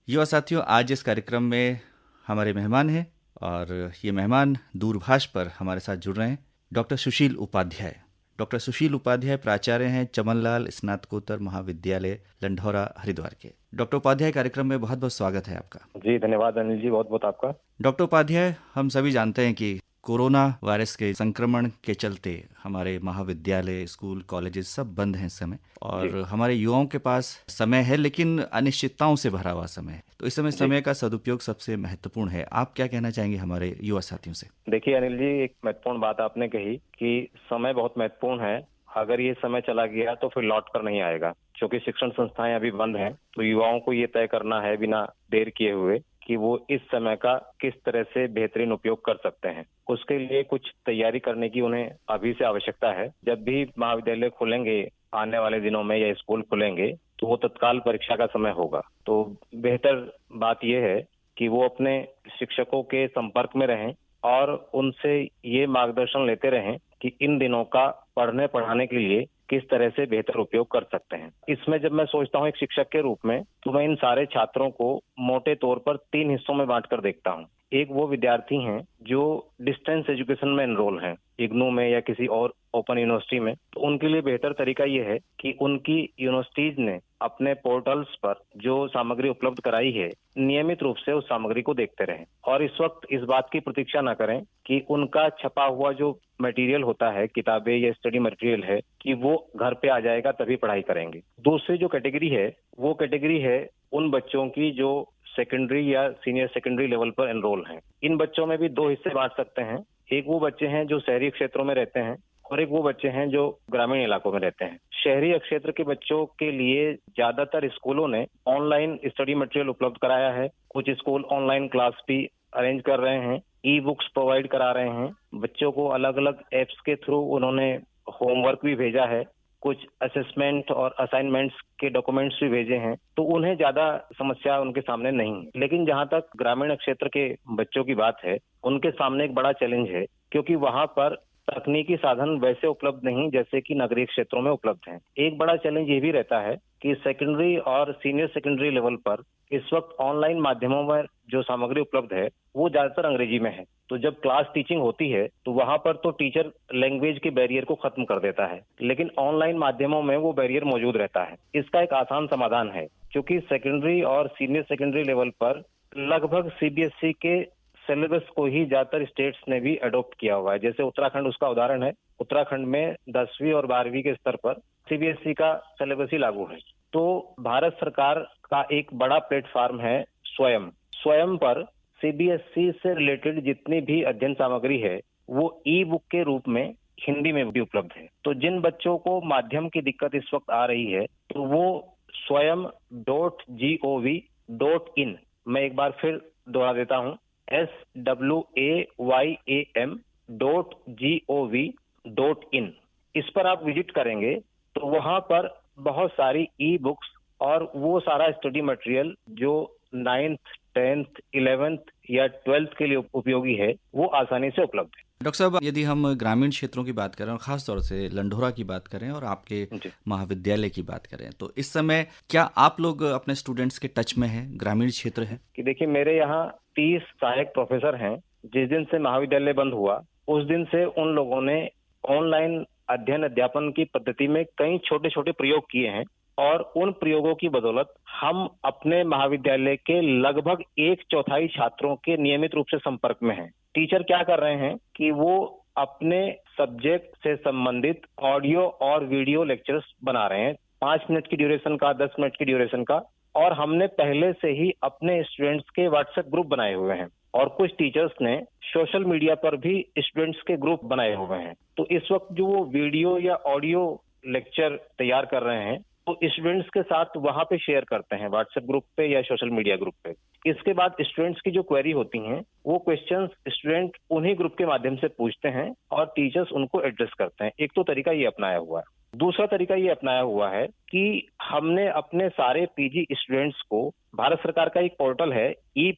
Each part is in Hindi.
युवा साथियों, आज इस कार्यक्रम में हमारे मेहमान हैं और ये मेहमान दूरभाष पर हमारे साथ जुड़ रहे हैं। डॉक्टर सुशील उपाध्याय। डॉक्टर सुशील उपाध्याय प्राचार्य हैं चमनलाल स्नातकोत्तर महाविद्यालय लंढौरा हरिद्वार के। डॉक्टर उपाध्याय, कार्यक्रम में बहुत बहुत स्वागत है आपका। जी धन्यवाद अनिल जी, बहुत बहुत आपका। डॉक्टर उपाध्याय, हम सभी जानते हैं कि कोरोना वायरस के संक्रमण के चलते हमारे महाविद्यालय, स्कूल, कॉलेजेस सब बंद हैं इस समय, और हमारे युवाओं के पास समय है लेकिन अनिश्चितताओं से भरा हुआ समय है। तो इस समय समय का सदुपयोग सबसे महत्वपूर्ण है। आप क्या कहना चाहेंगे हमारे युवा साथियों से? देखिए अनिल जी, एक महत्वपूर्ण बात आपने कही कि समय बहुत महत्वपूर्ण है। अगर ये समय चला गया तो फिर लौट कर नहीं आएगा। क्योंकि शिक्षण संस्थाएं अभी बंद हैं, तो युवाओं को ये तय करना है बिना देर किए हुए कि वो इस समय का किस तरह से बेहतरीन उपयोग कर सकते हैं। उसके लिए कुछ तैयारी करने की उन्हें अभी से आवश्यकता है। जब भी महाविद्यालय खुलेंगे आने वाले दिनों में या स्कूल खुलेंगे तो वो तत्काल परीक्षा का समय होगा। तो बेहतर बात यह है कि वो अपने शिक्षकों के संपर्क में रहें और उनसे ये मार्गदर्शन लेते रहें कि इन दिनों का पढ़ने पढ़ाने के लिए किस तरह से बेहतर उपयोग कर सकते हैं। इसमें जब मैं सोचता हूँ एक शिक्षक के रूप में, तो मैं इन सारे छात्रों को मोटे तौर पर 3 हिस्सों में बांटकर देखता हूँ। एक वो विद्यार्थी हैं जो डिस्टेंस एजुकेशन में एनरोल हैं, इग्नू में या किसी और ओपन यूनिवर्सिटी में। तो उनके लिए बेहतर तरीका ये है कि उनकी यूनिवर्सिटीज ने अपने पोर्टल्स पर जो सामग्री उपलब्ध कराई है, नियमित रूप से उस सामग्री को देखते रहें और इस वक्त इस बात की प्रतीक्षा न करें कि उनका छपा हुआ जो मटेरियल होता है, किताबें या स्टडी मटेरियल है, कि वो घर पे आ जाएगा तभी पढ़ाई करेंगे। दूसरी जो कैटेगरी है वो कैटेगरी है उन बच्चों की जो सेकेंडरी या सीनियर सेकेंडरी लेवल पर एनरोल हैं। इन बच्चों में भी 2 हिस्से बांट सकते हैं। एक वो बच्चे हैं जो शहरी क्षेत्रों में रहते हैं और एक वो बच्चे हैं जो ग्रामीण इलाकों में रहते हैं। शहरी क्षेत्र के बच्चों के लिए ज्यादातर स्कूलों ने ऑनलाइन स्टडी मटेरियल उपलब्ध कराया है। कुछ स्कूल ऑनलाइन क्लास भी अरेंज कर रहे हैं, ई बुक्स प्रोवाइड करा रहे हैं। बच्चों को अलग अलग एप्स के थ्रू उन्होंने होमवर्क भी भेजा है, कुछ असेसमेंट और असाइनमेंट्स के डॉक्यूमेंट्स भी भेजे हैं। तो उन्हें ज्यादा समस्या उनके सामने नहीं है। लेकिन जहां तक ग्रामीण क्षेत्र के बच्चों की बात है, उनके सामने एक बड़ा चैलेंज है, क्योंकि वहां पर तकनीकी साधन वैसे उपलब्ध नहीं जैसे कि नगरीय क्षेत्रों में उपलब्ध हैं। एक बड़ा चैलेंज ये भी रहता है कि सेकेंडरी और सीनियर सेकेंडरी लेवल पर इस वक्त ऑनलाइन माध्यमों में जो सामग्री उपलब्ध है वो ज्यादातर अंग्रेजी में है। तो जब क्लास टीचिंग होती है तो वहां पर तो टीचर लैंग्वेज के बैरियर को खत्म कर देता है, लेकिन ऑनलाइन माध्यमों में वो बैरियर मौजूद रहता है। इसका एक आसान समाधान है, क्योंकि सेकेंडरी और सीनियर सेकेंडरी लेवल पर लगभग सीबीएसई के सिलेबस को ही ज्यादातर स्टेट्स ने भी अडॉप्ट किया हुआ है। जैसे उत्तराखंड उसका उदाहरण है। उत्तराखंड में 10वीं और 12वीं के स्तर पर सीबीएसई का सिलेबस ही लागू है। तो भारत सरकार का एक बड़ा प्लेटफॉर्म है स्वयं। स्वयं पर सीबीएसई से रिलेटेड जितनी भी अध्ययन सामग्री है वो ई बुक के रूप में हिंदी में भी उपलब्ध है। तो जिन बच्चों को माध्यम की दिक्कत इस वक्त आ रही है तो वो swayam.gov.in, मैं एक बार फिर दोहरा देता हूँ, swayam.gov.in, इस पर आप विजिट करेंगे तो वहां पर बहुत सारी ई बुक्स और वो सारा स्टडी मटेरियल जो 9th, 10th, 11th या 12th के लिए उपयोगी है वो आसानी से उपलब्ध है। डॉक्टर साहब, यदि हम ग्रामीण क्षेत्रों की बात करें और खास तौर से लंढौरा की बात करें और आपके महाविद्यालय की बात करें, तो इस समय क्या आप लोग अपने स्टूडेंट्स के टच में हैं? ग्रामीण क्षेत्र है कि देखिए, मेरे यहाँ 30 सहायक प्रोफेसर हैं। जिस दिन से महाविद्यालय बंद हुआ उस दिन से उन लोगों ने ऑनलाइन अध्ययन अध्यापन की पद्धति में कई छोटे छोटे प्रयोग किए हैं और उन प्रयोगों की बदौलत हम अपने महाविद्यालय के लगभग 1/4 छात्रों के नियमित रूप से संपर्क में हैं। टीचर क्या कर रहे हैं कि वो अपने सब्जेक्ट से संबंधित ऑडियो और वीडियो लेक्चर्स बना रहे हैं, 5 मिनट की ड्यूरेशन का, 10 मिनट की ड्यूरेशन का। और हमने पहले से ही अपने स्टूडेंट्स के व्हाट्सएप ग्रुप बनाए हुए हैं और कुछ टीचर्स ने सोशल मीडिया पर भी स्टूडेंट्स के ग्रुप बनाए हुए हैं। तो इस वक्त जो वो वीडियो या ऑडियो लेक्चर तैयार कर रहे हैं तो स्टूडेंट्स के साथ वहां पे शेयर करते हैं, व्हाट्सएप ग्रुप पे या सोशल मीडिया ग्रुप पे। इसके बाद स्टूडेंट्स की जो क्वेरी होती हैं वो क्वेश्चंस स्टूडेंट उन्हीं ग्रुप के माध्यम से पूछते हैं और टीचर्स उनको एड्रेस करते हैं। एक तो तरीका ये अपनाया हुआ है। दूसरा तरीका ये अपनाया हुआ है कि हमने अपने सारे पीजी स्टूडेंट्स को, भारत सरकार का एक पोर्टल है ई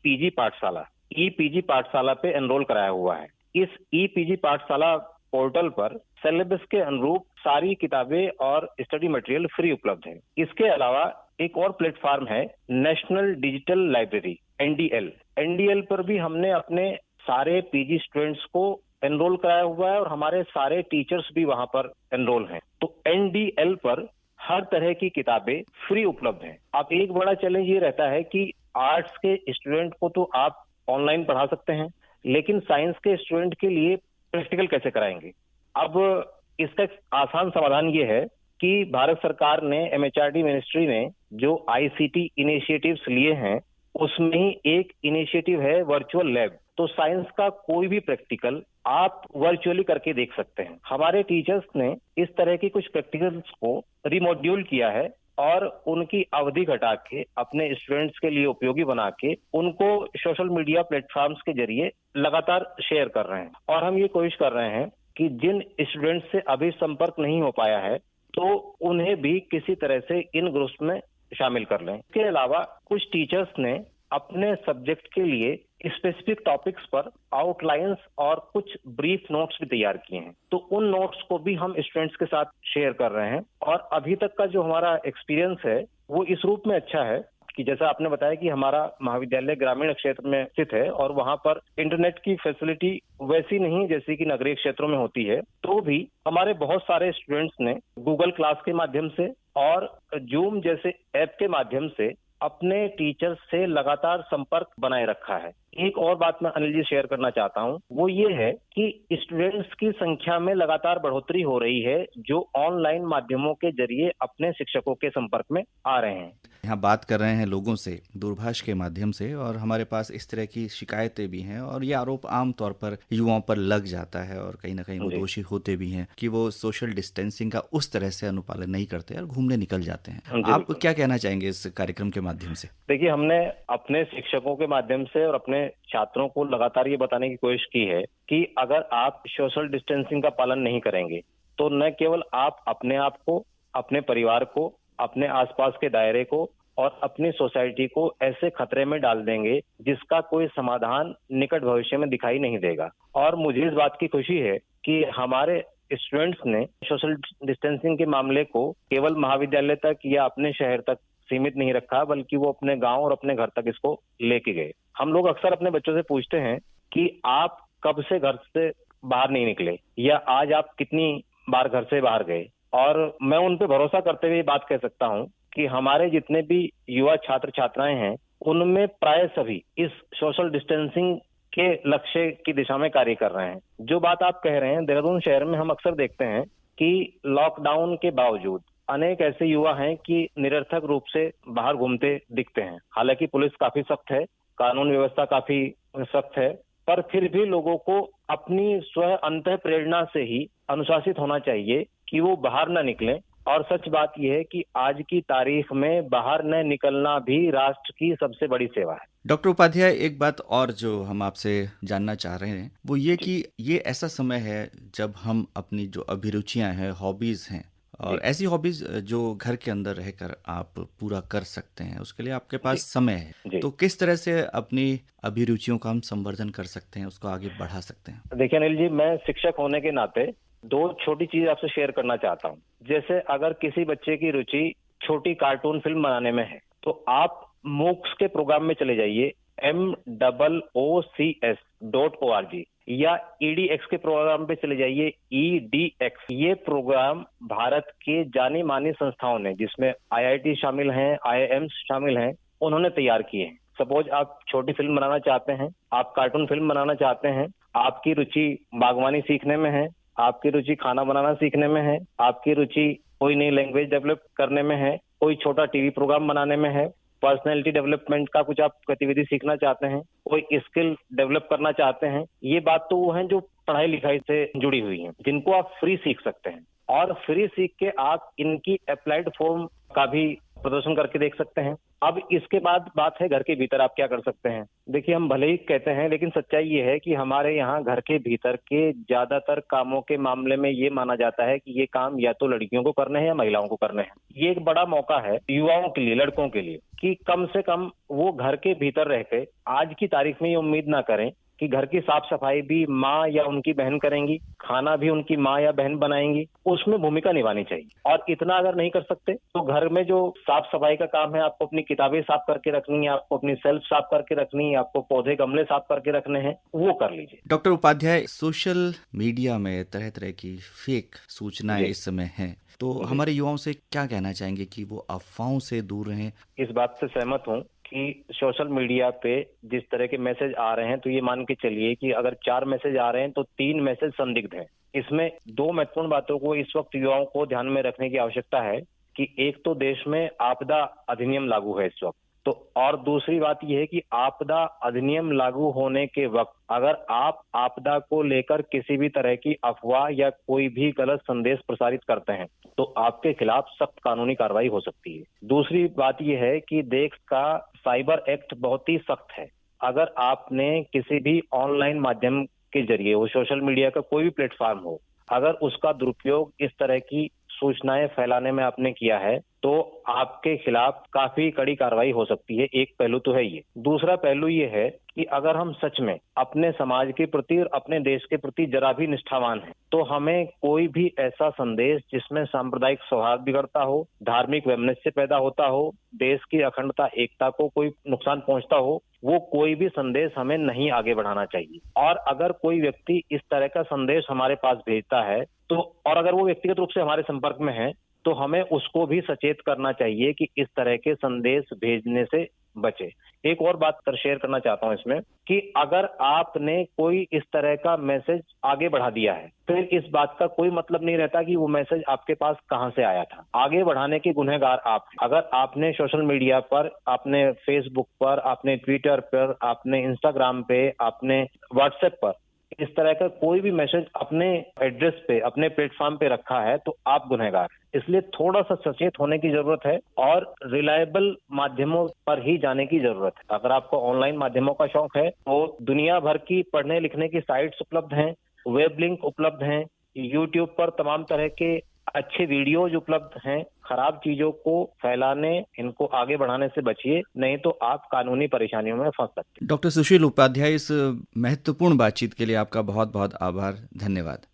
पीजी पाठशाला पे एनरोल कराया हुआ है। इस ई पीजी पाठशाला पोर्टल पर सिलेबस के अनुरूप सारी किताबें और स्टडी मटेरियल फ्री उपलब्ध है। इसके अलावा एक और प्लेटफॉर्म है national digital library NDL. NDL पर भी हमने अपने सारे पीजी स्टूडेंट्स को एनरोल कराया हुआ है और हमारे सारे टीचर्स भी वहां पर एनरोल हैं। तो एनडीएल पर हर तरह की किताबें फ्री उपलब्ध हैं। अब एक बड़ा चैलेंज ये रहता है कि आर्ट्स के स्टूडेंट को तो आप ऑनलाइन पढ़ा सकते हैं, लेकिन साइंस के स्टूडेंट के लिए प्रैक्टिकल कैसे कराएंगे? अब इसका एक आसान समाधान ये है कि भारत सरकार ने, एमएचआरडी मिनिस्ट्री ने जो आईसीटी इनिशिएटिव्स लिए हैं, उसमें ही एक इनिशिएटिव है वर्चुअल लैब। तो साइंस का कोई भी प्रैक्टिकल आप वर्चुअली करके देख सकते हैं। हमारे टीचर्स ने इस तरह की कुछ प्रैक्टिकल्स को रिमॉड्यूल किया है और उनकी अवधि घटा के अपने स्टूडेंट्स के लिए उपयोगी बना के उनको सोशल मीडिया प्लेटफॉर्म्स के जरिए लगातार शेयर कर रहे हैं। और हम ये कोशिश कर रहे हैं कि जिन स्टूडेंट्स से अभी संपर्क नहीं हो पाया है, तो उन्हें भी किसी तरह से इन ग्रुप्स में शामिल कर लें। इसके अलावा कुछ टीचर्स ने अपने सब्जेक्ट के लिए स्पेसिफिक टॉपिक्स पर आउटलाइंस और कुछ ब्रीफ नोट्स भी तैयार किए हैं। तो उन नोट्स को भी हम स्टूडेंट्स के साथ शेयर कर रहे हैं। और अभी तक का जो हमारा एक्सपीरियंस है वो इस रूप में अच्छा है कि जैसा आपने बताया कि हमारा महाविद्यालय ग्रामीण क्षेत्र में स्थित है और वहां पर इंटरनेट की फैसिलिटी वैसी नहीं जैसी कि नगरीय क्षेत्रों में होती है, तो भी हमारे बहुत सारे स्टूडेंट्स ने गूगल क्लास के माध्यम से और जूम जैसे ऐप के माध्यम से अपने टीचर से लगातार संपर्क बनाए रखा है। एक और बात मैं अनिल जी शेयर करना चाहता हूं, वो ये है कि स्टूडेंट्स की संख्या में लगातार बढ़ोतरी हो रही है जो ऑनलाइन माध्यमों के जरिए अपने शिक्षकों के संपर्क में आ रहे हैं। यहाँ बात कर रहे हैं लोगों से दूरभाष के माध्यम से, और हमारे पास इस तरह की शिकायतें भी हैं और ये आरोप आम तौर पर युवाओं पर लग जाता है और कहीं ना कहीं वो दोषी होते भी हैं कि वो सोशल डिस्टेंसिंग का उस तरह से अनुपालन नहीं करते और घूमने निकल जाते हैं। आप क्या कहना चाहेंगे इस कार्यक्रम के माध्यम से? देखिए, हमने अपने शिक्षकों के माध्यम से और अपने छात्रों को लगातार ये बताने की कोशिश की है कि अगर आप सोशल डिस्टेंसिंग का पालन नहीं करेंगे तो न केवल आप अपने आप को, अपने परिवार को, अपने आसपास के दायरे को और अपनी सोसाइटी को ऐसे खतरे में डाल देंगे जिसका कोई समाधान निकट भविष्य में दिखाई नहीं देगा। और मुझे इस बात की खुशी है कि हमारे स्टूडेंट्स ने सोशल डिस्टेंसिंग के मामले को केवल महाविद्यालय तक या अपने शहर तक सीमित नहीं रखा, बल्कि वो अपने गांव और अपने घर तक इसको लेके गए। हम लोग अक्सर अपने बच्चों से पूछते हैं कि आप कब से घर से बाहर नहीं निकले या आज आप कितनी बार घर से बाहर गए। और मैं उन पे भरोसा करते हुए बात कह सकता हूं कि हमारे जितने भी युवा छात्र छात्राएं हैं उनमें प्राय सभी इस सोशल डिस्टेंसिंग के लक्ष्य की दिशा में कार्य कर रहे हैं। जो बात आप कह रहे हैं, देहरादून शहर में हम अक्सर देखते हैं कि लॉकडाउन के बावजूद अनेक ऐसे युवा हैं कि निरर्थक रूप से बाहर घूमते दिखते हैं। हालांकि पुलिस काफी सख्त है, कानून व्यवस्था काफी सख्त है, पर फिर भी लोगों को अपनी स्व अंतः प्रेरणा से ही अनुशासित होना चाहिए कि वो बाहर न निकलें। और सच बात यह है कि आज की तारीख में बाहर न निकलना भी राष्ट्र की सबसे बड़ी सेवा है। डॉक्टर उपाध्याय, एक बात और जो हम आपसे जानना चाह रहे हैं वो ये कि ये ऐसा समय है जब हम अपनी जो अभिरुचियां हैं, हॉबीज हैं, और ऐसी हॉबीज जो घर के अंदर रहकर आप पूरा कर सकते हैं, उसके लिए आपके पास समय है, तो किस तरह से अपनी अभिरुचियों का हम संवर्धन कर सकते हैं, उसको आगे बढ़ा सकते हैं? देखिए अनिल जी, मैं शिक्षक होने के नाते दो छोटी चीज आपसे शेयर करना चाहता हूँ। जैसे अगर किसी बच्चे की रुचि छोटी कार्टून फिल्म बनाने में है तो आप मूक्स के प्रोग्राम में चले जाइए, MOOCs.org, या EDX के प्रोग्राम पे चले जाइए, EDX। ये प्रोग्राम भारत के जानी मानी संस्थाओं ने, जिसमें IIT शामिल हैं, IIMs शामिल हैं, उन्होंने तैयार किए हैं। सपोज आप छोटी फिल्म बनाना चाहते हैं, आप कार्टून फिल्म बनाना चाहते हैं, आपकी रुचि बागवानी सीखने में है, आपकी रुचि खाना बनाना सीखने में है, आपकी रुचि कोई नई लैंग्वेज डेवलप करने में है, कोई छोटा टीवी प्रोग्राम बनाने में है, पर्सनैलिटी डेवलपमेंट का कुछ आप गतिविधि सीखना चाहते हैं, कोई स्किल डेवलप करना चाहते हैं, ये बात तो वो हैं जो पढ़ाई लिखाई से जुड़ी हुई हैं, जिनको आप फ्री सीख सकते हैं। और फ्री सीख के आप इनकी अप्लाइड फॉर्म का भी प्रदर्शन करके देख सकते हैं। अब इसके बाद बात है घर के भीतर आप क्या कर सकते हैं। देखिए, हम भले ही कहते हैं, लेकिन सच्चाई ये है कि हमारे यहाँ घर के भीतर के ज्यादातर कामों के मामले में ये माना जाता है कि ये काम या तो लड़कियों को करने हैं या महिलाओं को करने हैं। ये एक बड़ा मौका है युवाओं के लिए, लड़कों के लिए, कि कम से कम वो घर के भीतर रह के आज की तारीख में ये उम्मीद ना करें कि घर की साफ सफाई भी माँ या उनकी बहन करेंगी, खाना भी उनकी माँ या बहन बनाएंगी, उसमें भूमिका निभानी चाहिए। और इतना अगर नहीं कर सकते तो घर में जो साफ सफाई का काम है, आपको अपनी किताबें साफ करके रखनी है, आपको अपनी सेल्फ साफ करके रखनी है, आपको पौधे गमले साफ करके रखने हैं, वो कर लीजिए। डॉक्टर उपाध्याय, सोशल मीडिया में तरह तरह की फेक सूचनाएं जी इस समय हैं, तो जी, हमारे युवाओं से क्या कहना चाहेंगे कि वो अफवाहों से दूर रहें? इस बात से सहमत हूँ कि सोशल मीडिया पे जिस तरह के मैसेज आ रहे हैं, तो ये मान के चलिए कि अगर 4 मैसेज आ रहे हैं तो 3 मैसेज संदिग्ध हैं। इसमें 2 महत्वपूर्ण बातों को इस वक्त युवाओं को ध्यान में रखने की आवश्यकता है कि एक तो देश में आपदा अधिनियम लागू है इस वक्त, तो और दूसरी बात यह है कि आपदा अधिनियम लागू होने के वक्त अगर आप आपदा को लेकर किसी भी तरह की अफवाह या कोई भी गलत संदेश प्रसारित करते हैं तो आपके खिलाफ सख्त कानूनी कार्रवाई हो सकती है। दूसरी बात यह है कि देश का साइबर एक्ट बहुत ही सख्त है। अगर आपने किसी भी ऑनलाइन माध्यम के जरिए, वो सोशल मीडिया का कोई भी प्लेटफॉर्म हो, अगर उसका दुरुपयोग इस तरह की सूचनाएं फैलाने में आपने किया है तो आपके खिलाफ काफी कड़ी कार्रवाई हो सकती है। एक पहलू तो है ये। दूसरा पहलू ये है कि अगर हम सच में अपने समाज के प्रति और अपने देश के प्रति जरा भी निष्ठावान हैं, तो हमें कोई भी ऐसा संदेश जिसमें सांप्रदायिक सौहार्द बिगड़ता हो, धार्मिक वैमनस्य पैदा होता हो, देश की अखंडता एकता को कोई नुकसान पहुंचता हो, वो कोई भी संदेश हमें नहीं आगे बढ़ाना चाहिए। और अगर कोई व्यक्ति इस तरह का संदेश हमारे पास भेजता है तो, और अगर वो व्यक्तिगत रूप से हमारे संपर्क में है, तो हमें उसको भी सचेत करना चाहिए कि इस तरह के संदेश भेजने से बचे। एक और बात शेयर करना चाहता हूं इसमें कि अगर आपने कोई इस तरह का मैसेज आगे बढ़ा दिया है, फिर इस बात का कोई मतलब नहीं रहता कि वो मैसेज आपके पास कहां से आया था। आगे बढ़ाने के गुनहगार आप हैं। अगर आपने सोशल मीडिया पर, आपने फेसबुक पर, आपने ट्विटर पर, आपने इंस्टाग्राम पे, आपने व्हाट्सएप पर इस तरह का कोई भी मैसेज अपने एड्रेस पे, अपने प्लेटफॉर्म पे रखा है तो आप गुनहगार हैं। इसलिए थोड़ा सा सचेत होने की जरूरत है और रिलायबल माध्यमों पर ही जाने की जरूरत है। अगर आपको ऑनलाइन माध्यमों का शौक है तो दुनिया भर की पढ़ने लिखने की साइट्स उपलब्ध हैं, वेब लिंक उपलब्ध हैं, यूट्यूब पर तमाम तरह के अच्छे वीडियोज उपलब्ध हैं। खराब चीजों को फैलाने, इनको आगे बढ़ाने से बचिए, नहीं तो आप कानूनी परेशानियों में फंस सकते हैं। डॉक्टर सुशील उपाध्याय, इस महत्वपूर्ण बातचीत के लिए आपका बहुत बहुत आभार, धन्यवाद।